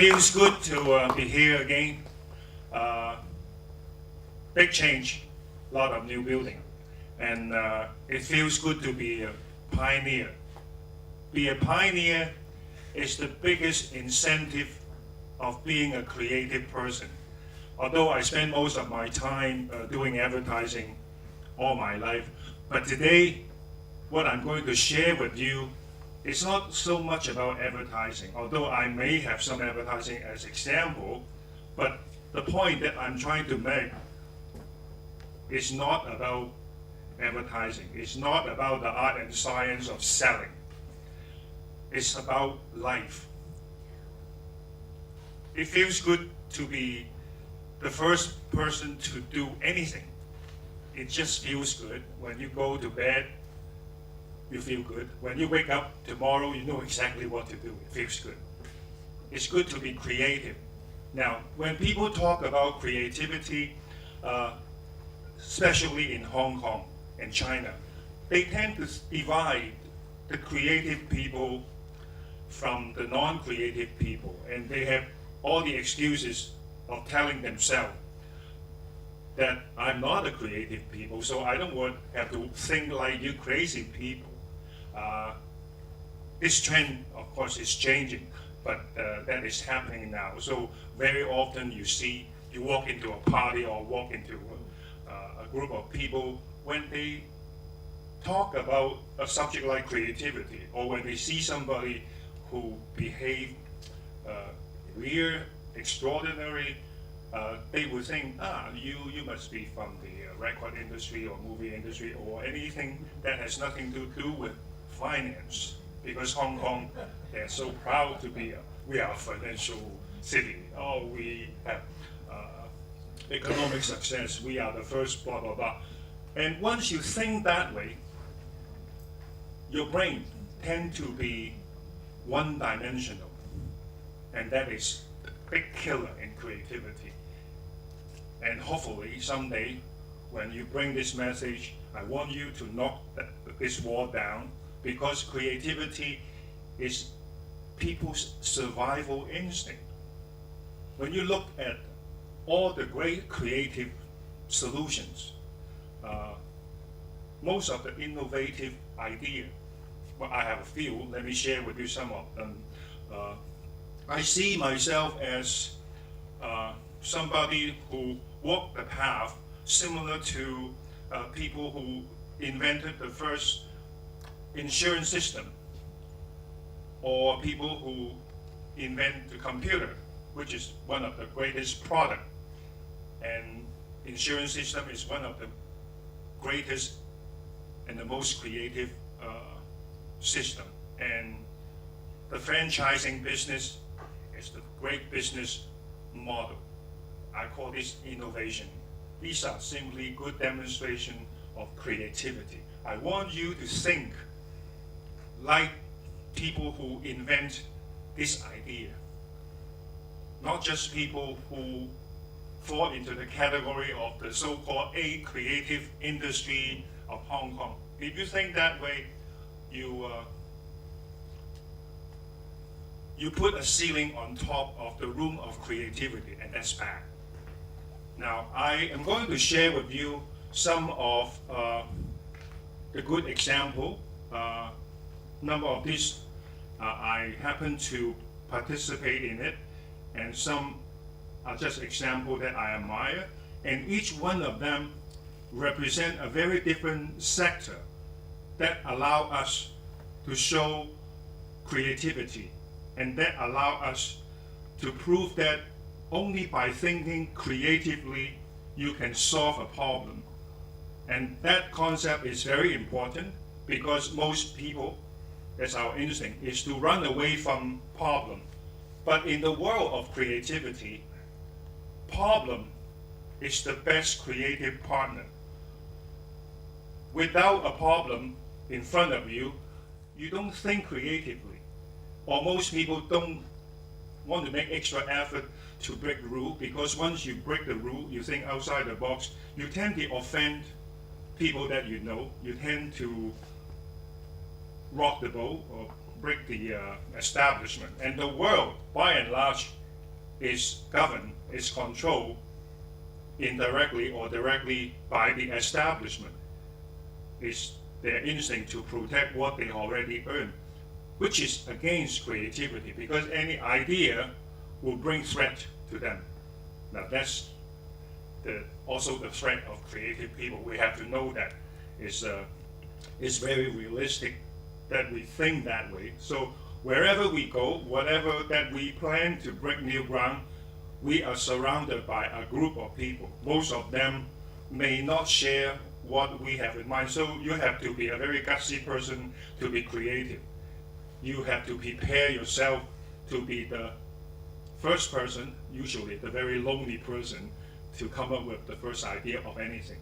feels good to be here again. Big change, a lot of new building, and it feels good to be a pioneer. Be a pioneer is the biggest incentive of being a creative person. Although I spend most of my time doing advertising all my life, but today, what I'm going to share with you is not so much about advertising, although I may have some advertising as example, but the point that I'm trying to make is not about advertising. It's not about the art and science of selling. It's about life. It feels good to be the first person to do anything. It just feels good. When you go to bed, you feel good. When you wake up tomorrow, you know exactly what to do. It feels good. It's good to be creative. Now, when people talk about creativity, especially in Hong Kong and China, they tend to divide the creative people from the non-creative people, and they have all the excuses of telling themselves that I'm not a creative people, so I don't want have to think like you crazy people. This trend, of course, is changing, but that is happening now. So very often you walk into a party or walk into a group of people, when they talk about a subject like creativity, or when they see somebody who behave weird, extraordinary, they would think, you must be from the record industry or movie industry or anything that has nothing to do with finance. Because Hong Kong, they're so proud to be, we are a financial city. Oh, we have economic success. We are the first, blah, blah, blah. And once you think that way, your brain tends to be one-dimensional. And that is a big killer in creativity. And hopefully someday, when you bring this message, I want you to knock this wall down, because creativity is people's survival instinct. When you look at all the great creative solutions, most of the innovative ideas, well, I have a few, let me share with you some of them. I see myself as somebody who walked the path similar to people who invented the first insurance system, or people who invent the computer, which is one of the greatest product, and insurance system is one of the greatest and the most creative system. And the franchising business is the great business model. I call this innovation. These are simply good demonstration of creativity. I want you to think like people who invent this idea, not just people who fall into the category of the so-called A creative industry of Hong Kong. If you think that way, you put a ceiling on top of the room of creativity, and that's bad. Now, I am going to share with you some of the good example. Number of these, I happen to participate in it, and some are just examples that I admire, and each one of them represent a very different sector that allow us to show creativity, and that allow us to prove that only by thinking creatively you can solve a problem. And that concept is very important, because most people, that's our instinct, is to run away from problem. But in the world of creativity, problem is the best creative partner. Without a problem in front of you, you don't think creatively. Or most people don't want to make extra effort to break the rule, because once you break the rule, you think outside the box, you tend to offend people that you know. You tend to rock the boat or break the establishment. And the world, by and large, is governed, is controlled indirectly or directly by the establishment. It's their instinct to protect what they already earned, which is against creativity because any idea will bring threat to them. Now that's also the threat of creative people. We have to know that it's very realistic that we think that way. So wherever we go, whatever that we plan to break new ground, we are surrounded by a group of people. Most of them may not share what we have in mind. So you have to be a very gutsy person to be creative. You have to prepare yourself to be the first person, usually the very lonely person, to come up with the first idea of anything.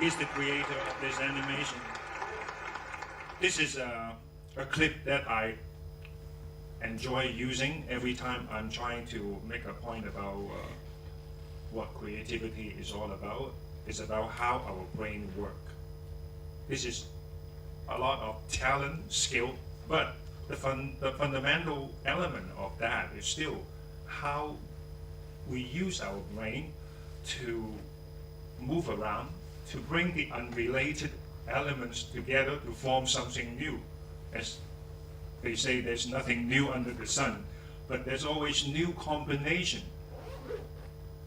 is the creator of this animation. This is a clip that I enjoy using every time I'm trying to make a point about what creativity is all about. It's about how our brain works. This is a lot of talent, skill, but the fundamental element of that is still how we use our brain to move around, to bring the unrelated elements together to form something new. As they say, there's nothing new under the sun, but there's always new combination.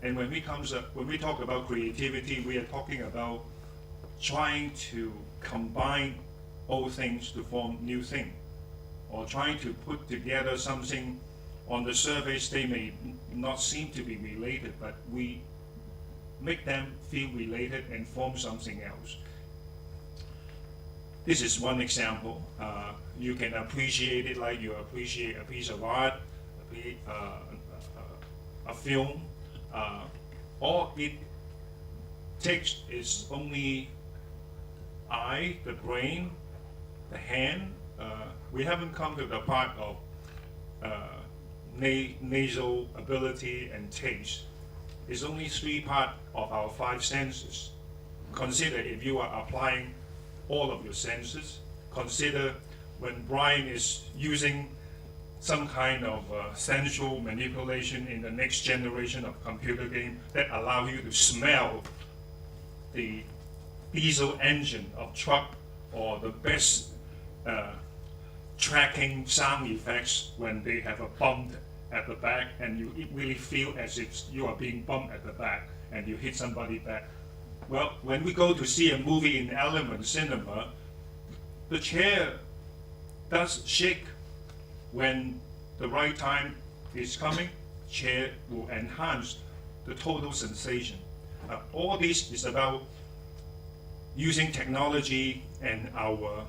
And when we talk about creativity, we are talking about trying to combine old things to form new things, or trying to put together something on the surface they may not seem to be related, but we make them feel related and form something else. This is one example. You can appreciate it like you appreciate a piece of art, a film. All it takes is only eye, the brain, the hand. We haven't come to the part of nasal ability and taste. It's only 3 parts of our 5 senses. Consider if you are applying all of your senses. Consider when Brian is using some kind of sensual manipulation in the next generation of computer game that allow you to smell the diesel engine of truck, or the best tracking sound effects when they have a bump at the back and you really feel as if you are being bumped at the back and you hit somebody back. Well, when we go to see a movie in Element Cinema, the chair does shake. When the right time is coming, chair will enhance the total sensation. All this is about using technology and our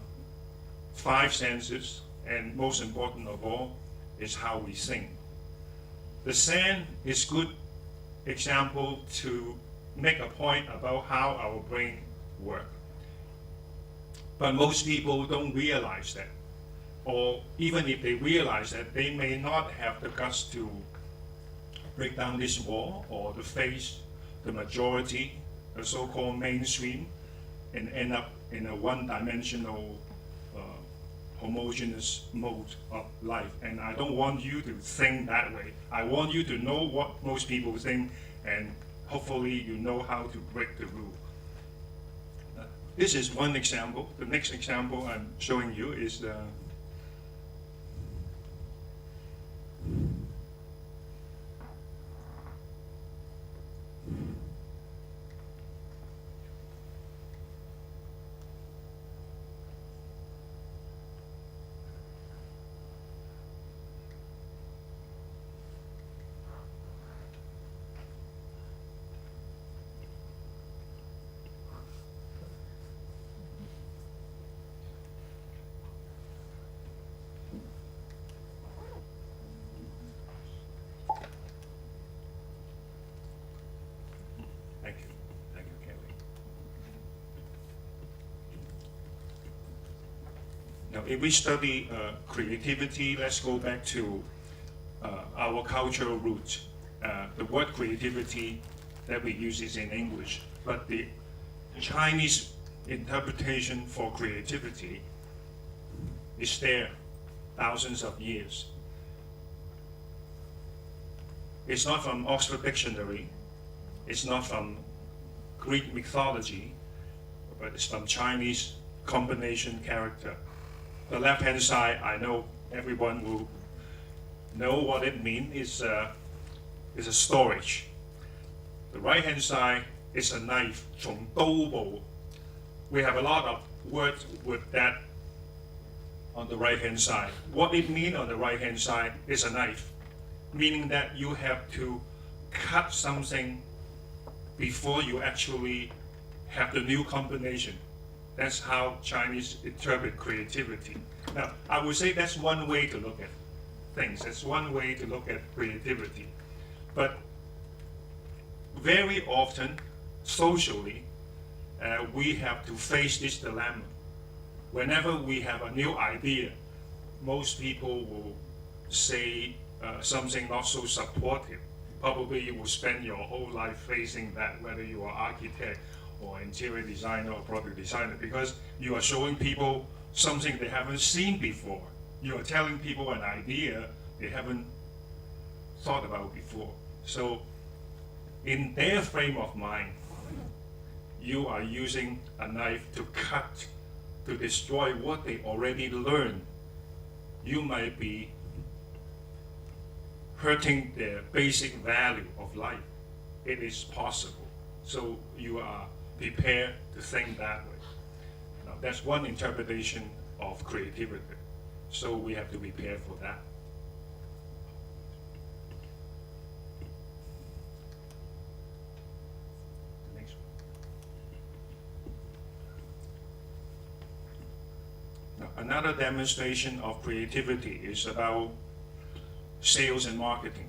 5 senses, and most important of all is how we think. The sand is good example to make a point about how our brain works. But most people don't realize that. Or even if they realize that, they may not have the guts to break down this wall or to face the majority, the so-called mainstream, and end up in a one-dimensional homogeneous mode of life. And I don't want you to think that way. I want you to know what most people think, and hopefully you know how to break the rule. This is one example. The next example I'm showing you is Thank you, Kelly. Now, if we study creativity, let's go back to our cultural roots. The word creativity that we use is in English, but the Chinese interpretation for creativity is there thousands of years. It's not from Oxford Dictionary. It's not from Greek mythology, but it's from Chinese combination character. The left-hand side, I know everyone will know what it means, is a storage. The right-hand side is a knife, 從刀部. We have a lot of words with that on the right-hand side. What it means on the right-hand side is a knife, meaning that you have to cut something before you actually have the new combination. That's how Chinese interpret creativity. Now, I would say that's one way to look at things. That's one way to look at creativity. But very often, socially, we have to face this dilemma. Whenever we have a new idea, most people will say something not so supportive. Probably you will spend your whole life facing that, whether you are architect or interior designer or product designer, because you are showing people something they haven't seen before. You are telling people an idea they haven't thought about before. So in their frame of mind, you are using a knife to cut, to destroy what they already learned. You might be hurting their basic value of life. It is possible. So you are prepared to think that way. Now, that's one interpretation of creativity. So we have to prepare for that. The next one. Now, another demonstration of creativity is about sales and marketing.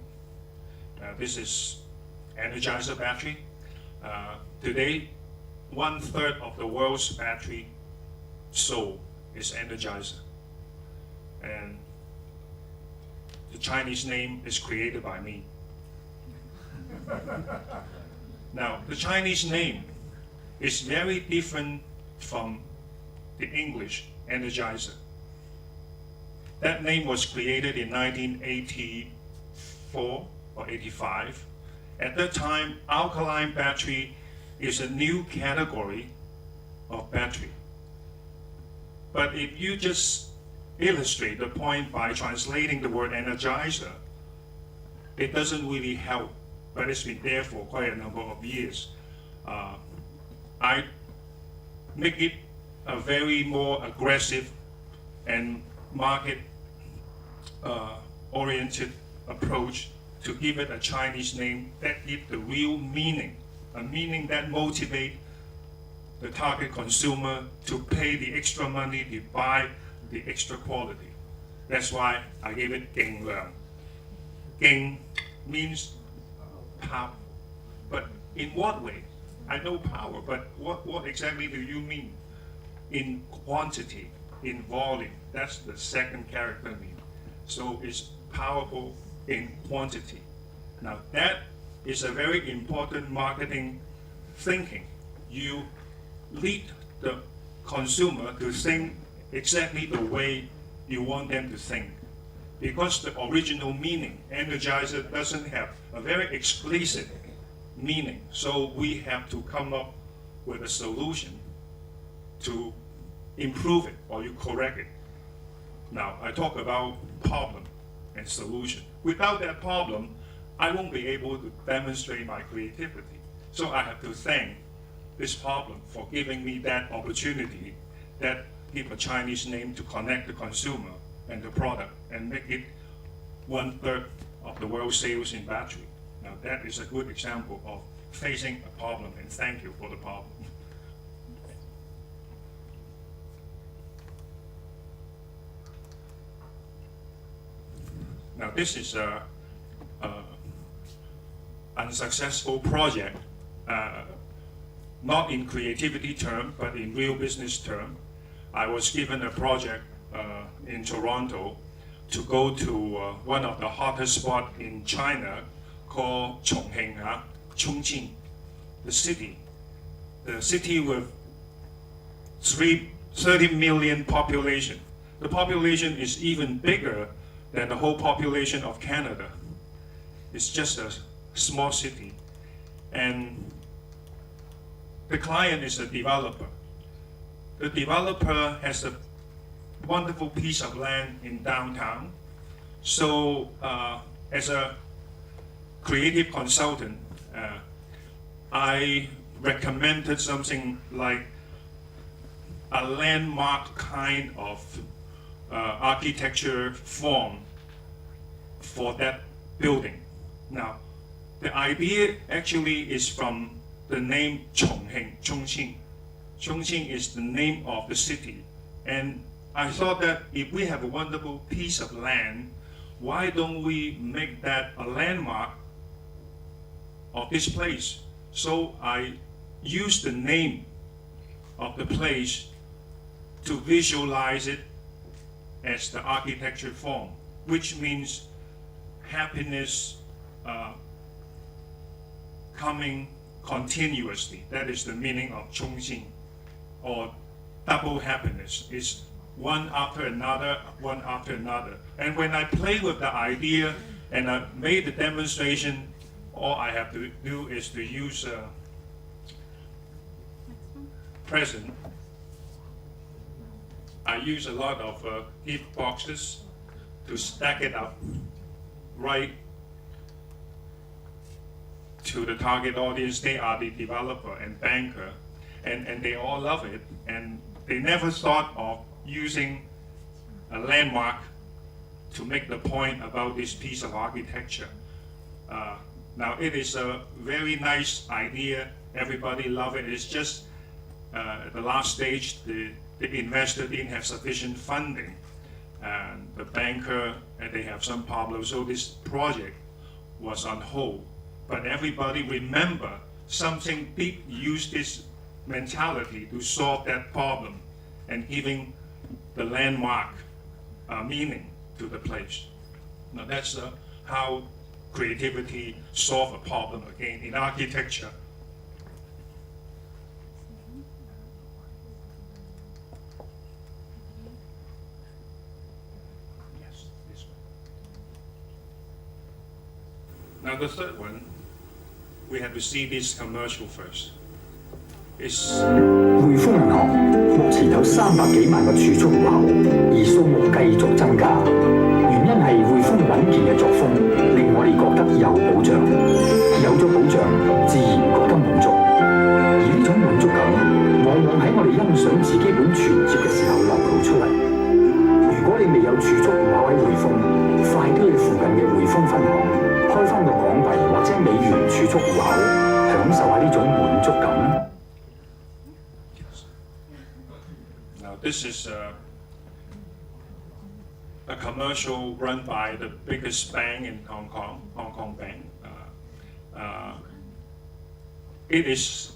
This is Energizer battery. Today, 1/3 of the world's battery sold is Energizer. And the Chinese name is created by me. Now, the Chinese name is very different from the English Energizer. That name was created in 1984 or 85. At that time, alkaline battery is a new category of battery. But if you just illustrate the point by translating the word energizer, it doesn't really help, but it's been there for quite a number of years. I make it a very more aggressive and market oriented approach to give it a Chinese name that gives the real meaning, a meaning that motivates the target consumer to pay the extra money to buy the extra quality. That's why I gave it 勁量. 勁 means power, but in what way? I know power, but what exactly do you mean? In quantity, in volume, that's the second character meaning. So it's powerful in quantity. Now that is a very important marketing thinking. You lead the consumer to think exactly the way you want them to think. Because the original meaning, Energizer, doesn't have a very explicit meaning. So we have to come up with a solution to improve it or you correct it. Now, I talk about problem and solution. Without that problem, I won't be able to demonstrate my creativity. So I have to thank this problem for giving me that opportunity, that give a Chinese name to connect the consumer and the product and make it 1/3 of the world's sales in battery. Now that is a good example of facing a problem, and thank you for the problem. Now this is a unsuccessful project, not in creativity term, but in real business term. I was given a project in Toronto to go to one of the hottest spots in China called Chongqing, the city with 30 million population. The population is even bigger than the whole population of Canada. It's just a small city. And the client is a developer. The developer has a wonderful piece of land in downtown. So as a creative consultant, I recommended something like a landmark kind of architecture form for that building. Now, the idea actually is from the name Chongqing. Chongqing is the name of the city. And I thought that if we have a wonderful piece of land, why don't we make that a landmark of this place? So I used the name of the place to visualize it as the architecture form, which means happiness coming continuously. That is the meaning of 衷心, or double happiness. It's one after another, one after another. And when I play with the idea and I made the demonstration, all I have to do is to use a present. I use a lot of gift boxes to stack it up right to the target audience. They are the developer and banker, and they all love it, and they never thought of using a landmark to make the point about this piece of architecture. Now it is a very nice idea, everybody love it. It's just the last stage, the investor didn't have sufficient funding, and the banker, and they have some problems, so this project was on hold. But everybody remember something did use this mentality to solve that problem and giving the landmark meaning to the place. Now that's how creativity solve a problem again in architecture. Yes, this one. Now the third one, we have to see this commercial first. It's 匯豐銀行目前有300幾萬個儲蓄戶口，而數目繼續增加。原因係匯豐穩健嘅作風，令我哋覺得有保障。有咗保障，自然覺得滿足。而呢種滿足感，往往喺我哋欣賞自己本存摺嘅時候流露出嚟。如果你未有儲蓄戶口喺匯豐，快啲去附近嘅匯豐分行開返個港幣或者美元儲蓄戶口，享受下呢種滿足感。Now this is a commercial run by the biggest bank in Hong Kong Bank. It is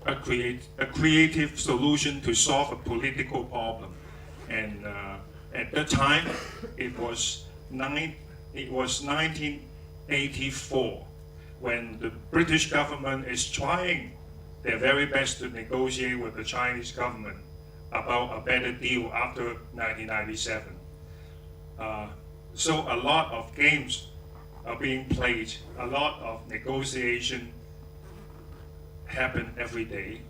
a creative solution to solve a political problem, and at that time it was 1984 when the British government is trying their very best to negotiate with the Chinese government about a better deal after 1997. So a lot of games are being played, a lot of negotiation happen every day,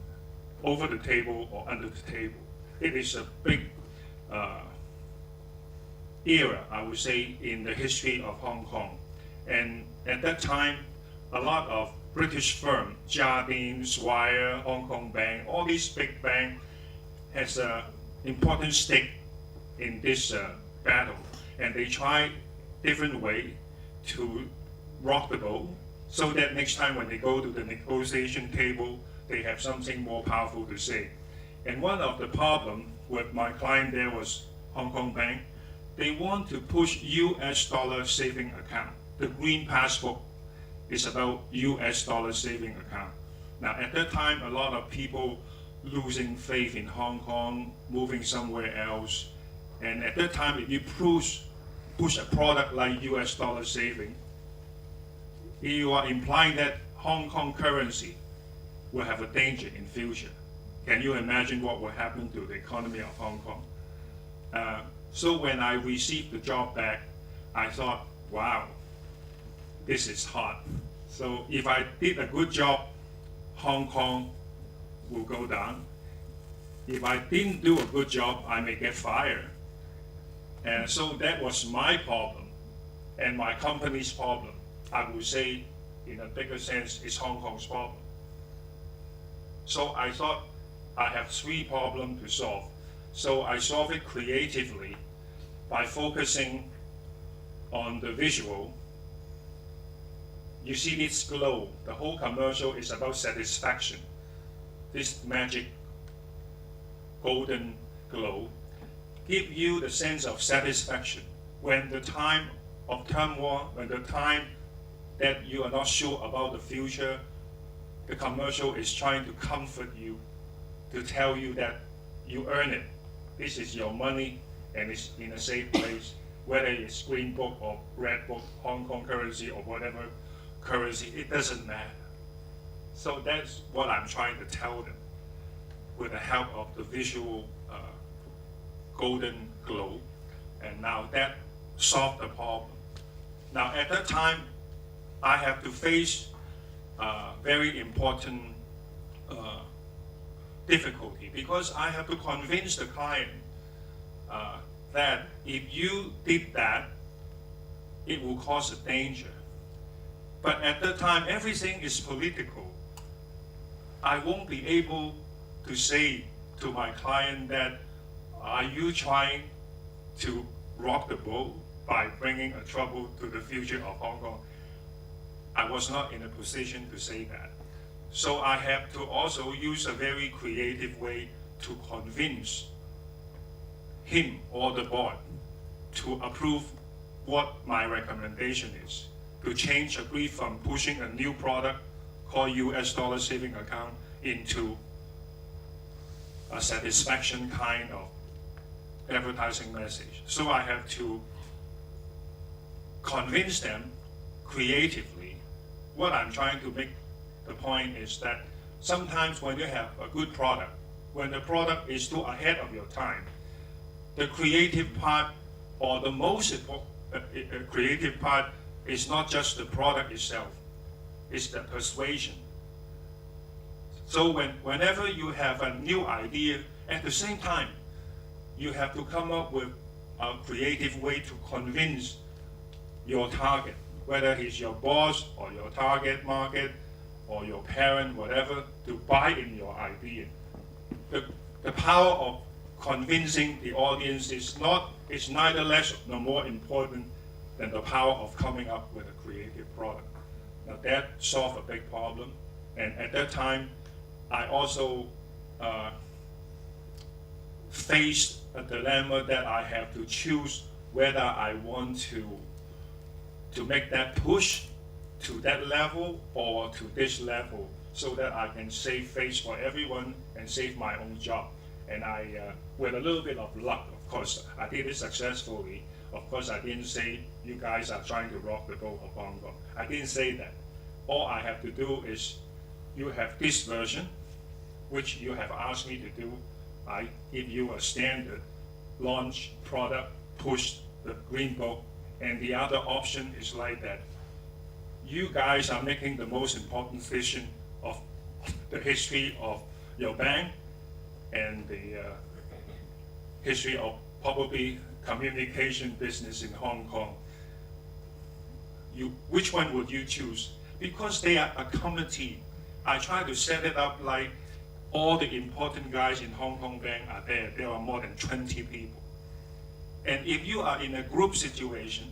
over the table or under the table. It is a big era, I would say, in the history of Hong Kong. And at that time, a lot of British firms, Jardine, Swire, Hong Kong Bank, all these big banks has an important stake in this battle. And they try different way to rock the boat so that next time when they go to the negotiation table, they have something more powerful to say. And one of the problems with my client there was Hong Kong Bank. They want to push US dollar saving account. The green passbook is about US dollar saving account. Now at that time, a lot of people losing faith in Hong Kong, moving somewhere else. And at that time, if you push a product like US dollar saving, you are implying that Hong Kong currency will have a danger in future. Can you imagine what will happen to the economy of Hong Kong? So when I received the job back, I thought, wow, this is hard. So if I did a good job, Hong Kong will go down. If I didn't do a good job, I may get fired. And so that was my problem and my company's problem. I would say, in a bigger sense, it's Hong Kong's problem. So I thought I have 3 problems to solve. So I solve it creatively by focusing on the visual. You see this glow. The whole commercial is about satisfaction. This magic golden glow give you the sense of satisfaction when the time of turmoil, when the time that you are not sure about the future, the commercial is trying to comfort you to tell you that you earn it. This is your money and it's in a safe place, whether it's green book or red book, Hong Kong currency or whatever currency, it doesn't matter. So that's what I'm trying to tell them with the help of the visual golden globe. And now that solved the problem. Now at that time, I have to face very important difficulty because I have to convince the client that if you did that, it will cause a danger. But at that time, everything is political. I won't be able to say to my client that, are you trying to rock the boat by bringing a trouble to the future of Hong Kong? I was not in a position to say that. So I have to also use a very creative way to convince him or the board to approve what my recommendation is, to change a brief from pushing a new product called US dollar saving account into a satisfaction kind of advertising message. So I have to convince them creatively. What I'm trying to make the point is that sometimes when you have a good product, when the product is too ahead of your time, the creative part or the most creative part is not just the product itself, it's the persuasion. So whenever you have a new idea, at the same time, you have to come up with a creative way to convince your target, whether he's your boss or your target market or your parent, whatever, to buy in your idea. The power of convincing the audience is neither less nor more important than the power of coming up with a creative product. Now that solved a big problem, and at that time, I also faced a dilemma that I have to choose whether I want to make that push to that level or to this level so that I can save face for everyone and save my own job. And I, with a little bit of luck, of course, I did it successfully. Of course, I didn't say you guys are trying to rock the boat of Hong Kong. I didn't say that. All I have to do is you have this version, which you have asked me to do. I give you a standard launch product, push the green book, and the other option is like that. You guys are making the most important decision of the history of your bank and the history of probably communication business in Hong Kong. Which one would you choose? Because they are a committee, I try to set it up like all the important guys in Hong Kong Bank are there. There are more than 20 people. And if you are in a group situation,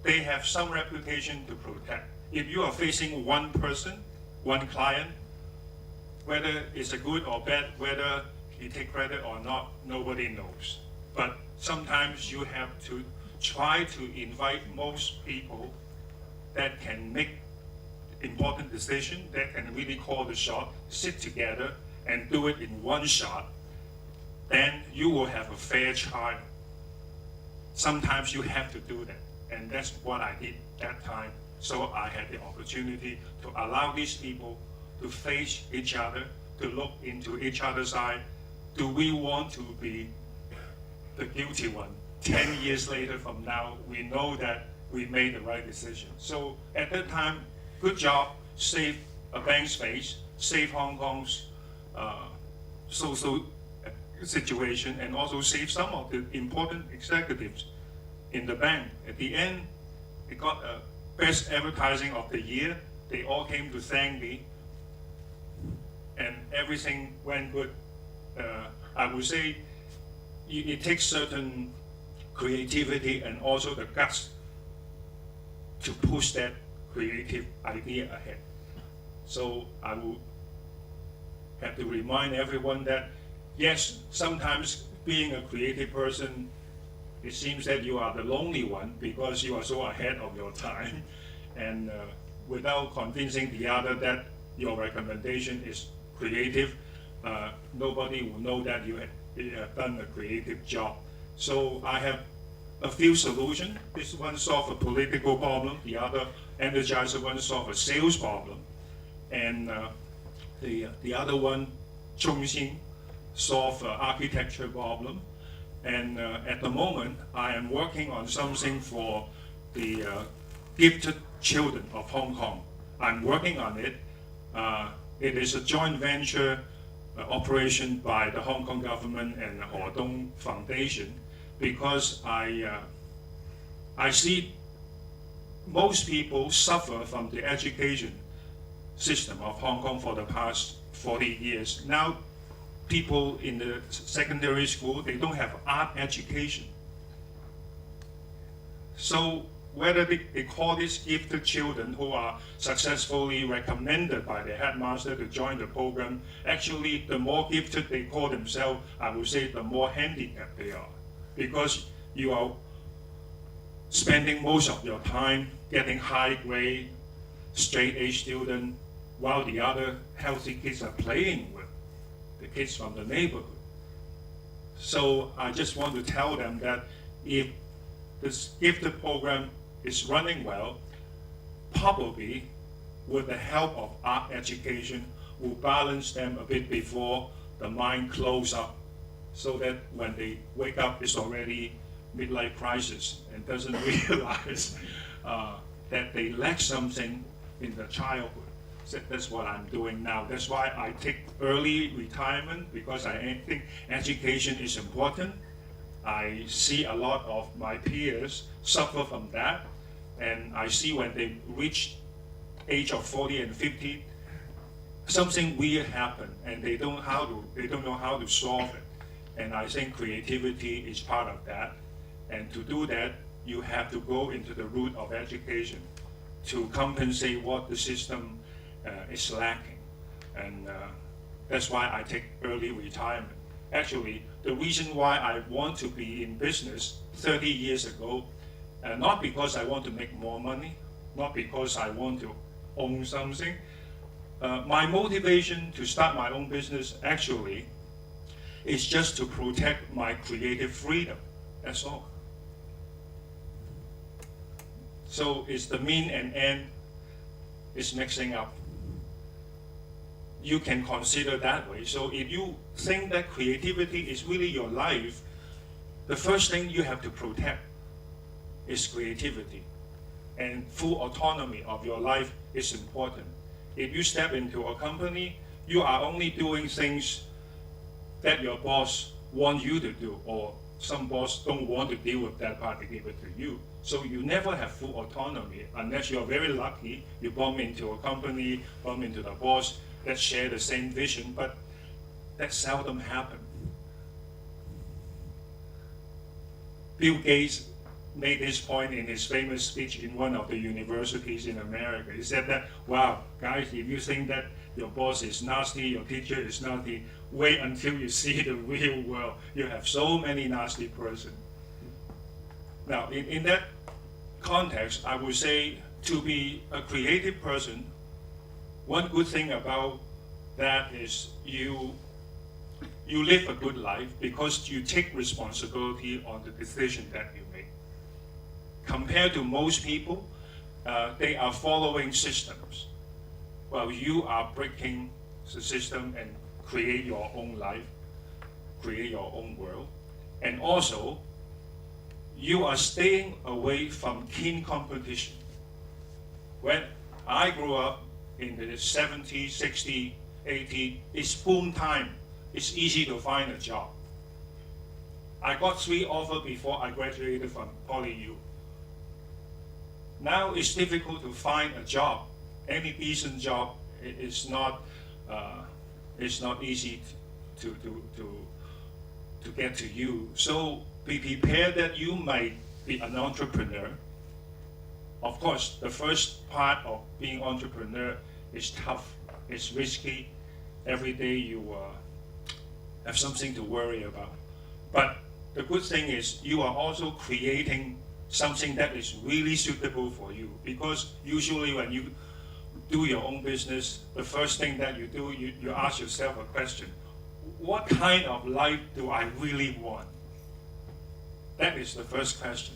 they have some reputation to protect. If you are facing one person, one client, whether it's a good or bad, whether he take credit or not, nobody knows. But sometimes you have to try to invite most people that can make important decisions, that can really call the shot, sit together and do it in one shot, then you will have a fair trial. Sometimes you have to do that, and that's what I did that time. So I had the opportunity to allow these people to face each other, to look into each other's eye. Do we want to be the guilty one? 10 years later from now, we know that we made the right decision. So at that time, good job, save a bank's face, save Hong Kong's social situation, and also save some of the important executives in the bank. At the end, it got a best advertising of the year. They all came to thank me, and everything went good. I would say it takes certain creativity and also the guts to push that creative idea ahead. So I will have to remind everyone that, yes, sometimes being a creative person, it seems that you are the lonely one because you are so ahead of your time, and without convincing the other that your recommendation is creative, nobody will know that you have done a creative job. So I have a few solutions. This one solve a political problem, the other energizer one solve a sales problem, and the other one, Chongxin, solve architecture problem. And at the moment, I am working on something for the gifted children of Hong Kong. I'm working on it. It is a joint venture operation by the Hong Kong government and the Hodong Foundation, because I see most people suffer from the education system of Hong Kong for the past 40 years. Now, people in the secondary school, they don't have art education. So whether they call these gifted children who are successfully recommended by the headmaster to join the program, actually the more gifted they call themselves, I would say the more handicapped they are. Because you are spending most of your time getting high grade, straight A student, while the other healthy kids are playing with the kids from the neighborhood. So I just want to tell them that if this gifted program is running well, probably with the help of art education, will balance them a bit before the mind closes up, so that when they wake up, it's already midlife crisis and doesn't realize that they lack something in the childhood. So that's what I'm doing now. That's why I take early retirement, because I think education is important. I see a lot of my peers suffer from that, and I see when they reach age of 40 and 50, something weird happen, and they don't know how to solve it. And I think creativity is part of that. And to do that, you have to go into the root of education to compensate what the system is lacking. And that's why I take early retirement. Actually, the reason why I want to be in business 30 years ago, not because I want to make more money, not because I want to own something. My motivation to start my own business actually is just to protect my creative freedom. That's all. So it's the mean and end is mixing up. You can consider that way. So if you think that creativity is really your life, the first thing you have to protect is creativity. And full autonomy of your life is important. If you step into a company, you are only doing things that your boss wants you to do, or some boss don't want to deal with that part, they give it to you. So you never have full autonomy unless you're very lucky, you bump into a company, bump into the boss that share the same vision, but that seldom happens. Bill Gates made this point in his famous speech in one of the universities in America. He said that, wow, guys, if you think that your boss is nasty, your teacher is nasty, wait until you see the real world. You have so many nasty persons. Now, in that context, I would say to be a creative person, one good thing about that is you live a good life because you take responsibility on the decision that you make. Compared to most people, they are following systems. Well, you are breaking the system and create your own life, create your own world. And also, you are staying away from keen competition. When I grew up in the 70s, 60s, 80s, it's boom time. It's easy to find a job. I got 3 offers before I graduated from PolyU. Now it's difficult to find a job. Any decent job is not easy to get to you. So be prepared that you might be an entrepreneur. Of course, the first part of being entrepreneur is tough, it's risky. Every day you have something to worry about. But the good thing is you are also creating something that is really suitable for you. Because usually when you do your own business, the first thing that you do, you ask yourself a question, what kind of life do I really want? That is the first question.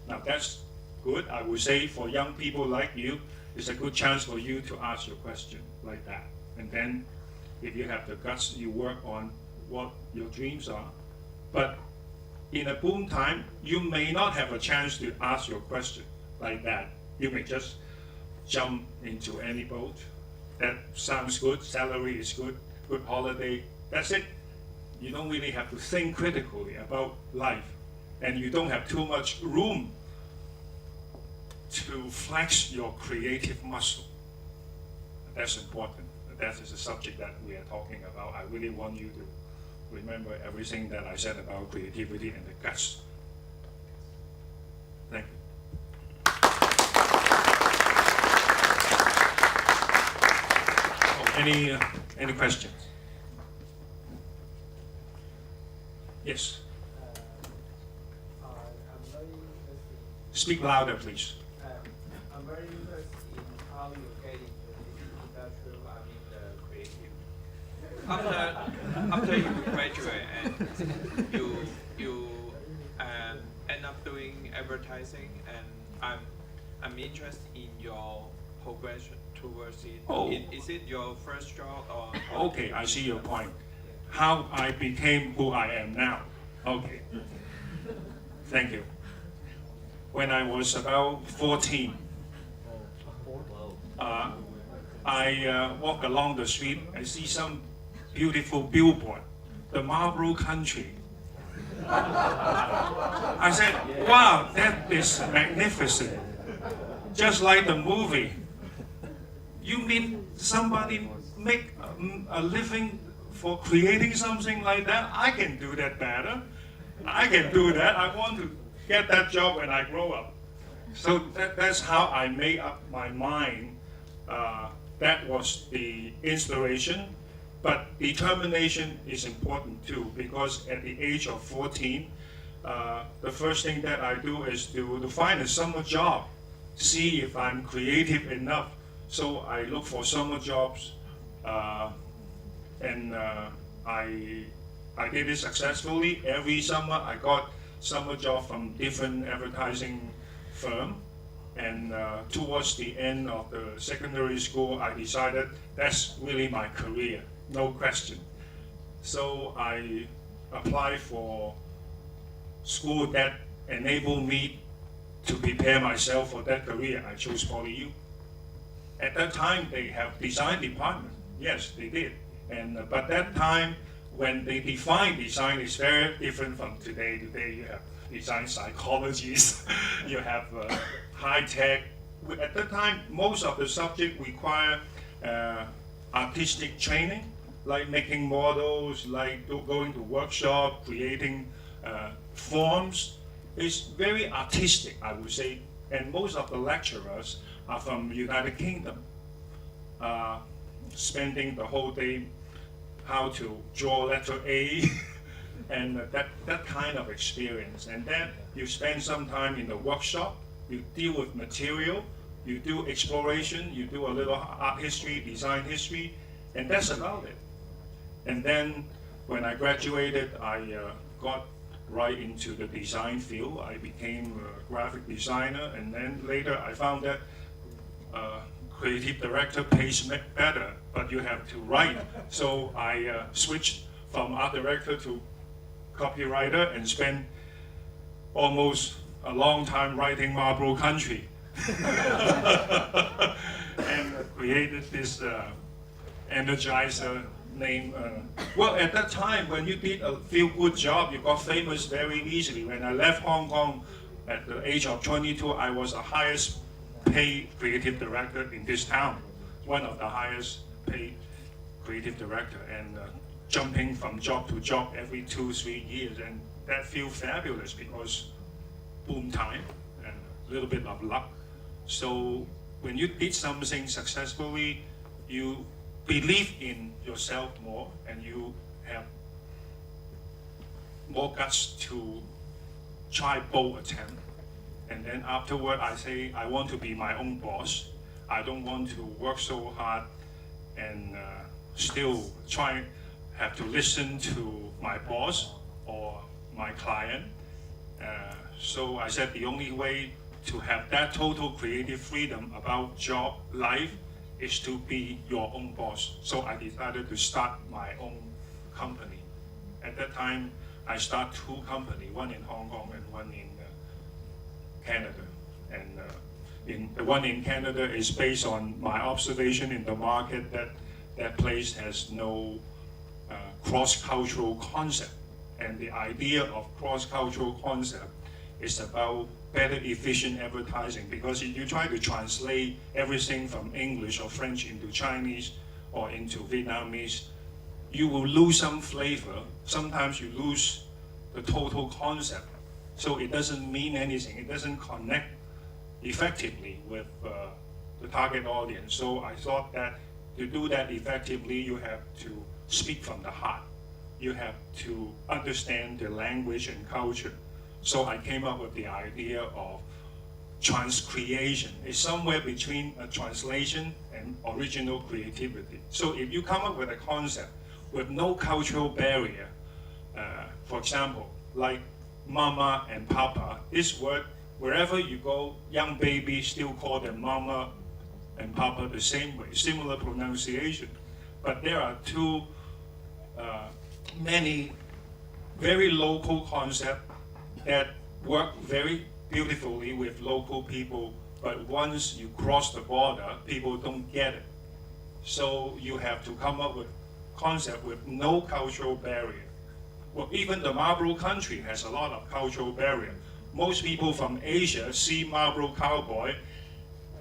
Now that's good. I would say for young people like you, it's a good chance for you to ask your question like that. And then if you have the guts, you work on what your dreams are. But in a boom time, you may not have a chance to ask your question like that. You may just jump into any boat. That sounds good, salary is good, good holiday, that's it. You don't really have to think critically about life. And you don't have too much room to flex your creative muscle. That's important. That is a subject that we are talking about. I really want you to remember everything that I said about creativity and the guts. Thank you. Any questions? Yes. I'm very interested. Speak louder, please. I'm very interested in how you get into the industrial, the creative. After you graduate and you end up doing advertising, and I'm interested in your progression towards it. Oh. Is it your first job or? Okay, I see your point. How I became who I am now. Okay. Thank you. When I was about 14, I walk along the street, I see some beautiful billboard, the Marlboro Country. I said, wow, that is magnificent. Just like the movie. You mean somebody make a living for creating something like that? I can do that better. I can do that. I want to get that job when I grow up. So that's how I made up my mind. That was the inspiration. But determination is important too, because at the age of 14, the first thing that I do is to find a summer job, see if I'm creative enough. So I look for summer jobs, and I did it successfully. Every summer I got summer job from different advertising firm. And towards the end of the secondary school, I decided that's really my career, no question. So I applied for school that enabled me to prepare myself for that career. I chose PolyU. At that time, they have design department. Yes, they did. And but that time, when they define design, is very different from today. Today, you have design psychologists, you have high tech. At that time, most of the subject require artistic training, like making models, like going to workshop, creating forms. It's very artistic, I would say. And most of the lecturers are from the United Kingdom, spending the whole day how to draw letter A, and that kind of experience. And then you spend some time in the workshop, you deal with material, you do exploration, you do a little art history, design history, and that's about it. And then when I graduated, I got right into the design field. I became a graphic designer, and then later I found that creative director pays better, but you have to write. So I switched from art director to copywriter and spent almost a long time writing Marlboro Country. And created this energizer name. Well, at that time, when you did a feel-good job, you got famous very easily. When I left Hong Kong at the age of 22, I was the highest paid creative director in this town, one of the highest paid creative director, and jumping from job to job every 2-3 years, and that feels fabulous because boom time and a little bit of luck. So when you did something successfully, you believe in yourself more, and you have more guts to try bold attempt. And then afterward, I say, I want to be my own boss. I don't want to work so hard and still try have to listen to my boss or my client. So I said the only way to have that total creative freedom about job life is to be your own boss. So I decided to start my own company. At that time, I started 2 companies, one in Hong Kong and one in Canada. And the one in Canada is based on my observation in the market that that place has no cross-cultural concept. And the idea of cross-cultural concept is about better efficient advertising, because if you try to translate everything from English or French into Chinese or into Vietnamese, you will lose some flavor. Sometimes you lose the total concept. So it doesn't mean anything. It doesn't connect effectively with the target audience. So I thought that to do that effectively, you have to speak from the heart. You have to understand the language and culture. So I came up with the idea of transcreation. It's somewhere between a translation and original creativity. So if you come up with a concept with no cultural barrier, for example, like mama and papa, this word, wherever you go, young babies still call them mama and papa the same way, similar pronunciation. But there are many very local concepts that work very beautifully with local people, but once you cross the border, people don't get it. So you have to come up with concept with no cultural barrier. Well, even the Marlboro country has a lot of cultural barrier. Most people from Asia see Marlboro cowboy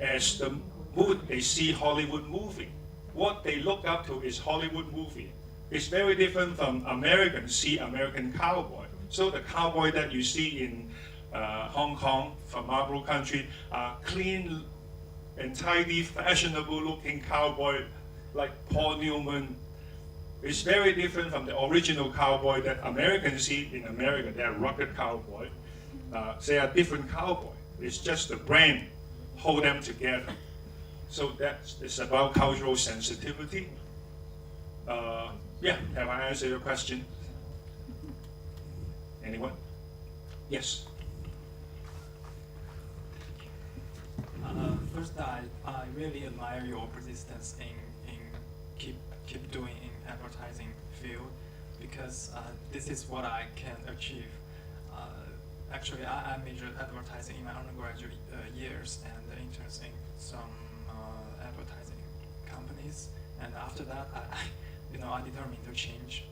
as the mood they see Hollywood movie. What they look up to is Hollywood movie. It's very different from Americans see American cowboy. So the cowboy that you see in Hong Kong from Marlboro country are clean and tidy, fashionable looking cowboy like Paul Newman. It's very different from the original cowboy that Americans see in America. They're rugged cowboy. They are different cowboy. It's just the brand hold them together. So it's about cultural sensitivity. Yeah, have I answered your question? Anyone? Yes. First, I really admire your persistence in keep doing in advertising field, because this is what I can achieve. Actually, I majored advertising in my undergraduate years and interned in some advertising companies. And after that, I determined to change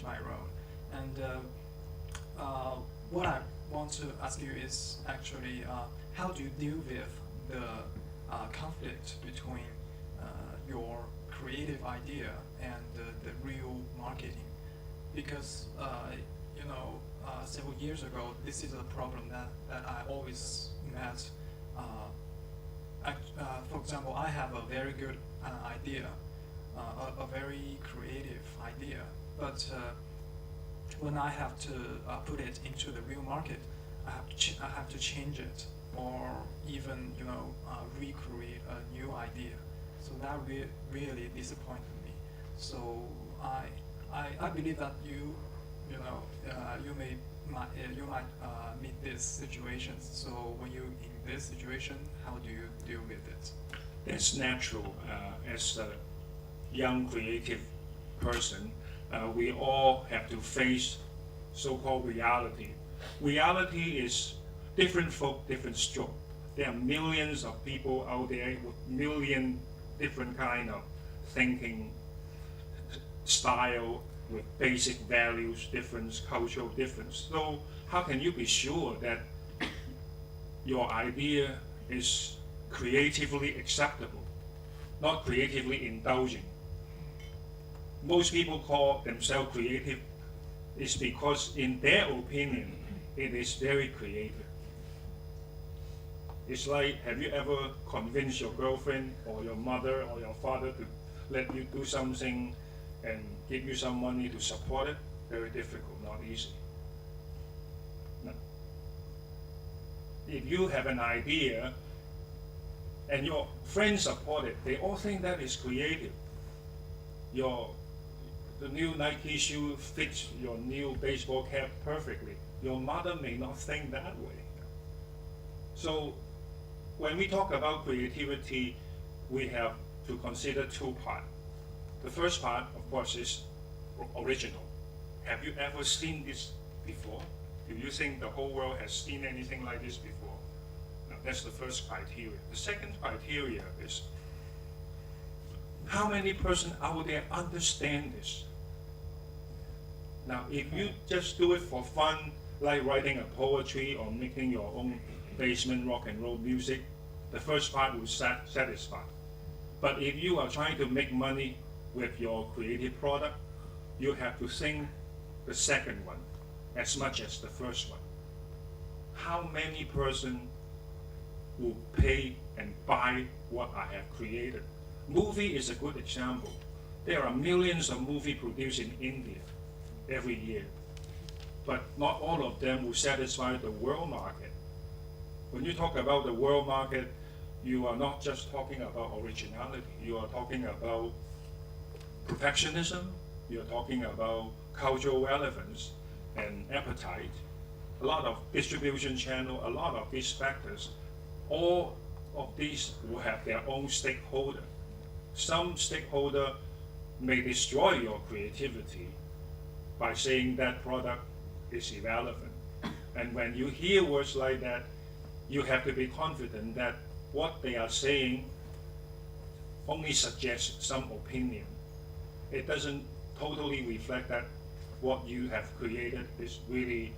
my role. And what I want to ask you is actually how do you deal with the conflict between your creative idea and the real marketing? Because several years ago, this is a problem that I always met. For example, I have a very good idea, a very creative idea, but when I have to put it into the real market, I have to change it, or even recreate a new idea. So that really disappointed me. So I believe that you might meet these situations. So when you're in this situation, how do you deal with it? It's natural. As a young creative person, we all have to face so-called reality. Reality is different folk, different stroke. There are millions of people out there with million different kind of thinking style, with basic values difference, cultural difference. So how can you be sure that your idea is creatively acceptable, not creatively indulging? Most people call themselves creative is because in their opinion, it is very creative. It's like, have you ever convinced your girlfriend or your mother or your father to let you do something and give you some money to support it? Very difficult, not easy. No. If you have an idea and your friends support it, they all think that is creative. the new Nike shoe fits your new baseball cap perfectly. Your mother may not think that way. So when we talk about creativity, we have to consider two parts. The first part, of course, is original. Have you ever seen this before? Do you think the whole world has seen anything like this before? Now, that's the first criteria. The second criteria is how many persons out there understand this? Now, if you just do it for fun, like writing a poetry or making your own basement rock and roll music, the first part will satisfy. But if you are trying to make money with your creative product, you have to think the second one as much as the first one. How many persons will pay and buy what I have created? Movie is a good example. There are millions of movies produced in India every year, but not all of them will satisfy the world market. When you talk about the world market, you are not just talking about originality, you are talking about perfectionism, you are talking about cultural relevance and appetite, a lot of distribution channel, a lot of these factors. All of these will have their own stakeholder. Some stakeholder may destroy your creativity by saying that product is irrelevant. And when you hear words like that, you have to be confident that what they are saying only suggests some opinion. It doesn't totally reflect that what you have created is really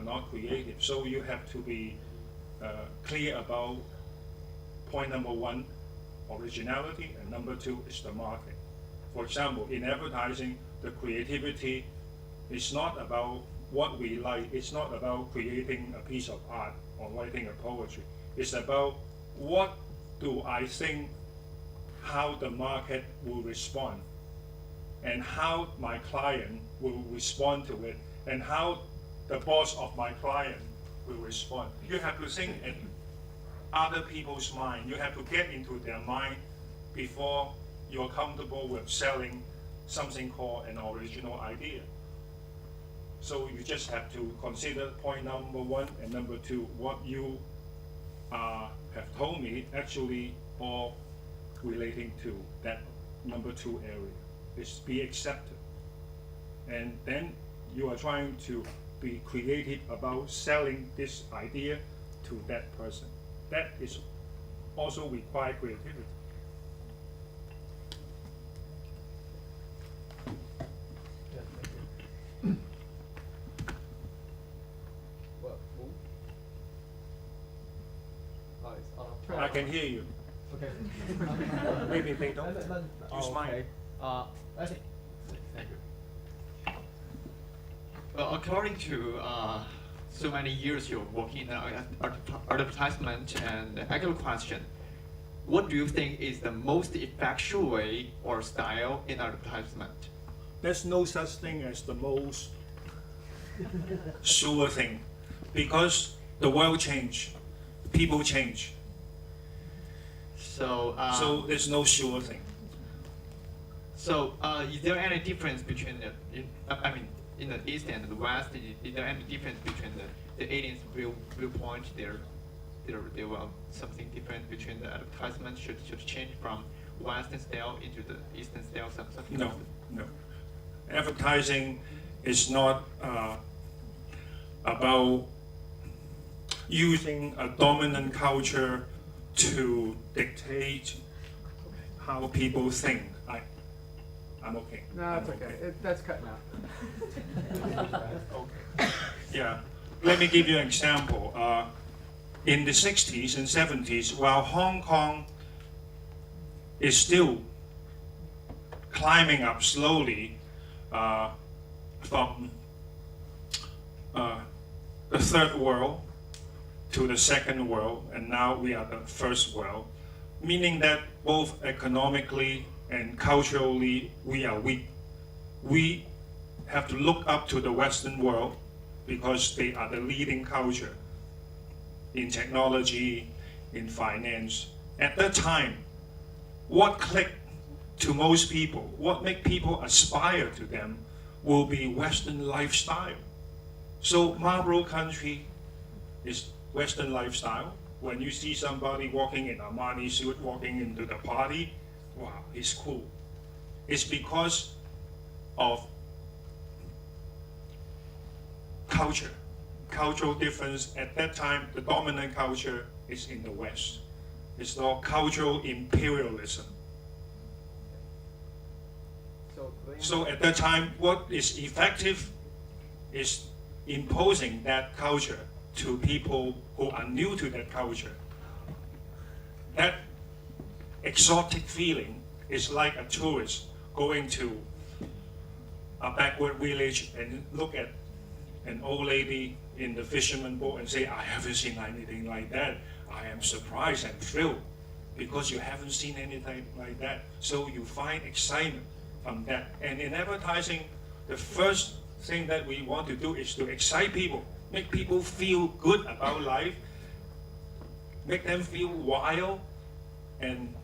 not creative. So you have to be clear about point number one, originality, and number two is the market. For example, in advertising, the creativity is not about what we like. It's not about creating a piece of art or writing a poetry. It's about what do I think how the market will respond and how my client will respond to it and how the boss of my client will respond. You have to think in other people's mind. You have to get into their mind before you're comfortable with selling something called an original idea. So you just have to consider point number one and number two. What you have told me actually all relating to that number two area is be accepted. And then you are trying to be creative about selling this idea to that person. That is also require creativity. I can hear you. Okay. Maybe they don't. Use mine. Okay. Thank you. Well, according to so many years you're working in advertisement, and I got a question. What do you think is the most effective way or style in advertisement? There's no such thing as the most sure thing, because the world change, people change. So there's no sure thing. So is there any difference between in the East and the West? Is there any difference between the aliens' viewpoint? There were something different between the advertisement should change from Western style into the Eastern style. Something. No. Advertising is not about using a dominant culture to dictate how people think. I'm okay. No, it's okay. That's cutting out. Okay. Yeah. Let me give you an example. In the 60s and 70s, while Hong Kong is still climbing up slowly from the third world to the second world, and now we are the first world, meaning that both economically and culturally we are weak. We have to look up to the Western world because they are the leading culture in technology, in finance. At that time, what clicked to most people, what make people aspire to them will be Western lifestyle. So Marlboro country is Western lifestyle. When you see somebody walking in a Armani suit, walking into the party, wow, it's cool. It's because of cultural difference. At that time, the dominant culture is in the West. It's called cultural imperialism. So at that time, what is effective is imposing that culture to people who are new to that culture. That exotic feeling is like a tourist going to a backward village and look at an old lady in the fisherman boat and say, I haven't seen anything like that. I am surprised and thrilled because you haven't seen anything like that. So you find excitement from that. And in advertising, the first thing that we want to do is to excite people, make people feel good about life, make them feel wild and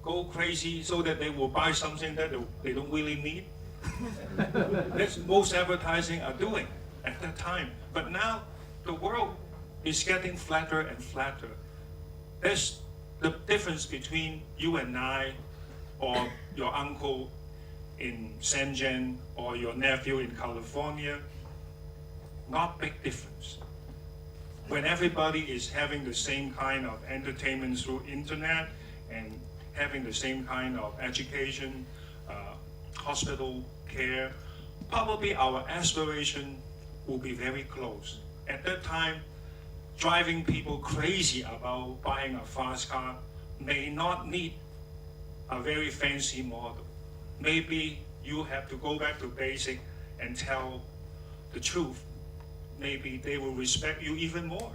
go crazy so that they will buy something that they don't really need. That's most advertising are doing at that time. But now the world is getting flatter and flatter. That's the difference between you and I, or your uncle in Shenzhen, or your nephew in California. Not big difference. When everybody is having the same kind of entertainment through internet and having the same kind of education, hospital care, probably our aspiration will be very close. At that time, driving people crazy about buying a fast car may not need a very fancy model. Maybe you have to go back to basic and tell the truth. Maybe they will respect you even more.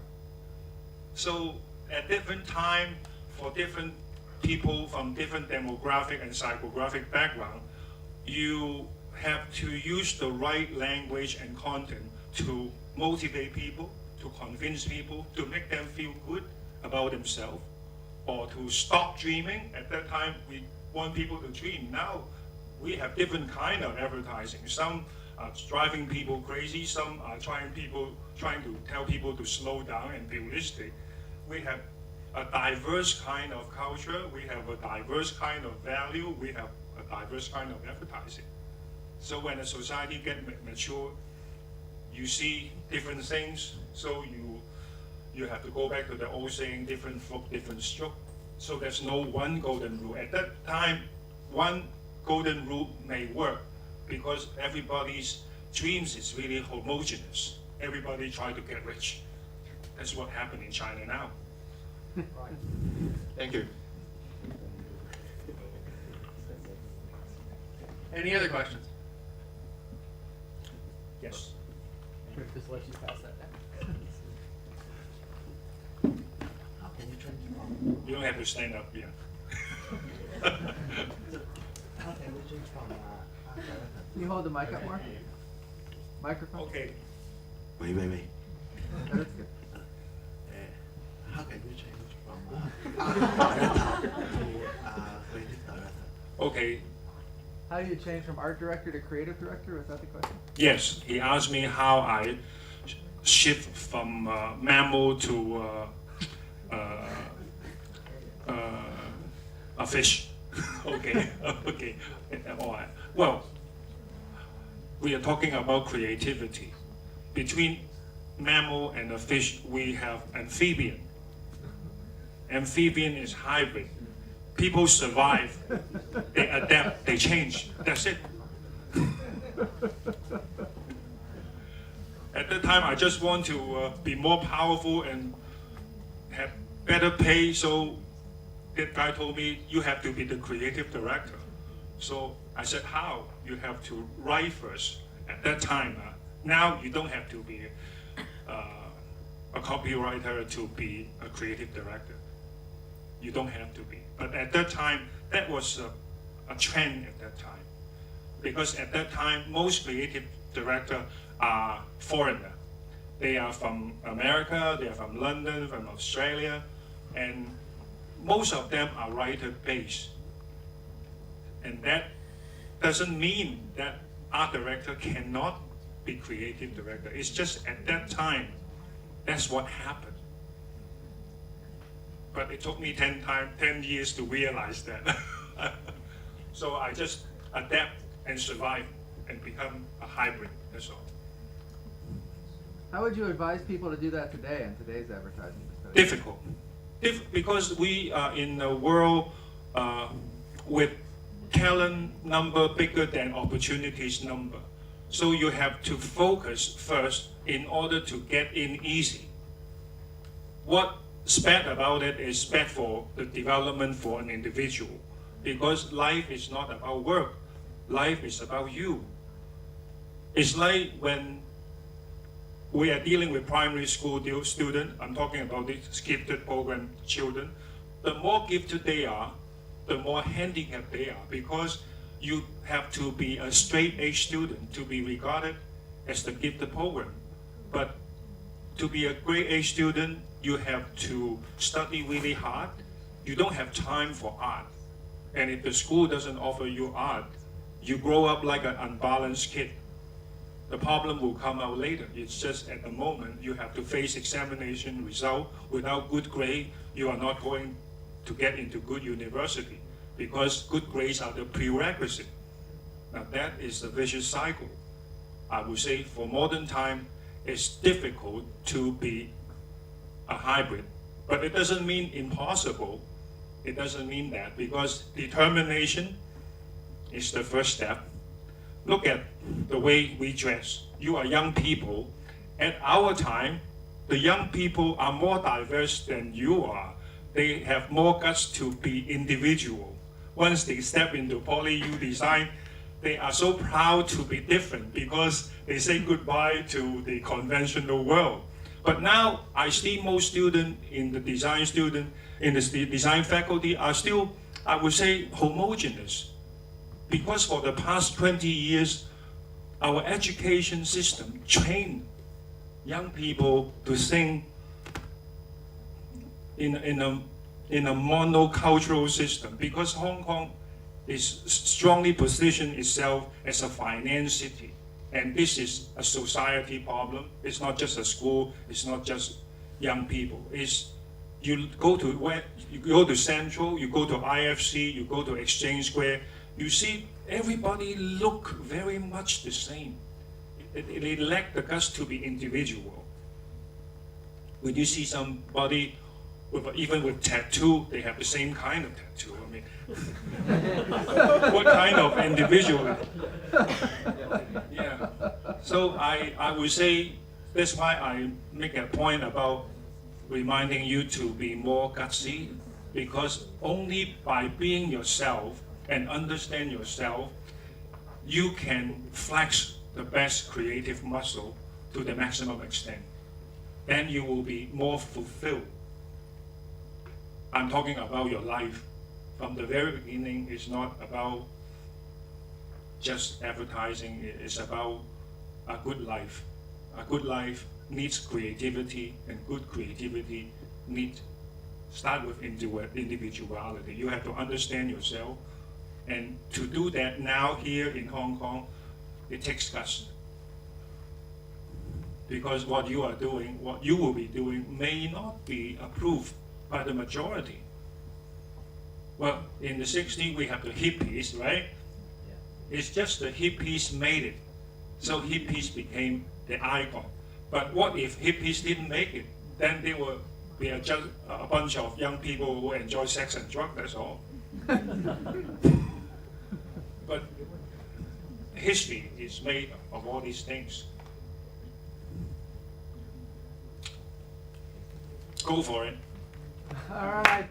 So at different time, for different people from different demographic and psychographic background, you have to use the right language and content to motivate people, to convince people, to make them feel good about themselves, or to stop dreaming. At that time, we want people to dream. Now, we have different kind of advertising. Some are driving people crazy. Some are trying to tell people to slow down and be realistic. We have a diverse kind of culture. We have a diverse kind of value. We have a diverse kind of advertising. So when a society gets mature, you see different things. So you have to go back to the old saying, different folk, different stroke. So there's no one golden rule. At that time, one golden rule may work because everybody's dreams is really homogeneous. Everybody try to get rich. That's what happened in China now. Thank you. Any other questions? Yes. Sure, just let you pass that down. How can you change from You don't have to stand up here. how can we change from undergraduate? Can you hold the mic up more? Microphone? Okay. Wait. Oh, that's good. How can you change from director to creative director? Okay. How do you change from art director to creative director? Was that the question? Yes, he asked me how I shift from mammal to a fish. Okay, okay. All right. Well, we are talking about creativity. Between mammal and a fish, we have amphibian. Amphibian is hybrid. People survive, they adapt, they change. That's it. At that time, I just want to be more powerful and have better pay. So that guy told me, you have to be the creative director. So I said, how? You have to write first. At that time, now you don't have to be a copywriter to be a creative director. You don't have to be. But at that time, that was a trend at that time. Because at that time, most creative directors are foreigner. They are from America, they are from London, from Australia, and most of them are writer-based. And that doesn't mean that art director cannot be creative director. It's just at that time, that's what happened. But it took me 10 years to realize that. So I just adapt and survive and become a hybrid, that's all. How would you advise people to do that today in today's advertising? Difficult. Because we are in a world with talent number bigger than opportunities number. So you have to focus first in order to get in easy. What's bad about it is bad for the development for an individual, because life is not about work. Life is about you. It's like when we are dealing with primary school students, I'm talking about these gifted program children, the more gifted they are, the more handicapped they are, because you have to be a straight A student to be regarded as the gifted program. But to be a grade A student, you have to study really hard. You don't have time for art. And if the school doesn't offer you art, you grow up like an unbalanced kid. The problem will come out later. It's just at the moment you have to face examination result. Without good grade, you are not going to get into good university, because good grades are the prerequisite. Now that is a vicious cycle. I would say for modern time, it's difficult to be a hybrid, but it doesn't mean impossible. It doesn't mean that, because determination is the first step. Look at the way we dress. You are young people. At our time, the young people are more diverse than you are. They have more guts to be individual. Once they step into PolyU design, they are so proud to be different, because they say goodbye to the conventional world. But now I see most students in the design faculty are still, I would say, homogeneous. Because for the past 20 years, our education system trained young people to think in a monocultural system, because Hong Kong is strongly positioned itself as a finance city. And this is a society problem. It's not just a school, it's not just young people. You go to Central, you go to IFC, you go to Exchange Square, you see everybody look very much the same. They lack the guts to be individual. When you see somebody even with tattoo, they have the same kind of tattoo. I mean, what kind of individual? Yeah. So I would say that's why I make a point about reminding you to be more gutsy, because only by being yourself and understand yourself, you can flex the best creative muscle to the maximum extent. Then you will be more fulfilled. I'm talking about your life. From the very beginning, it's not about just advertising, it's about a good life. A good life needs creativity, and good creativity needs start with individuality. You have to understand yourself. And to do that now here in Hong Kong, it takes guts. Because what you are doing, what you will be doing, may not be approved by the majority. Well, in the 60s, we have the hippies, right? It's just the hippies made it. So hippies became the icon. But what if hippies didn't make it? Then we are just a bunch of young people who enjoy sex and drugs, that's all. But history is made of all these things. Go for it. All right.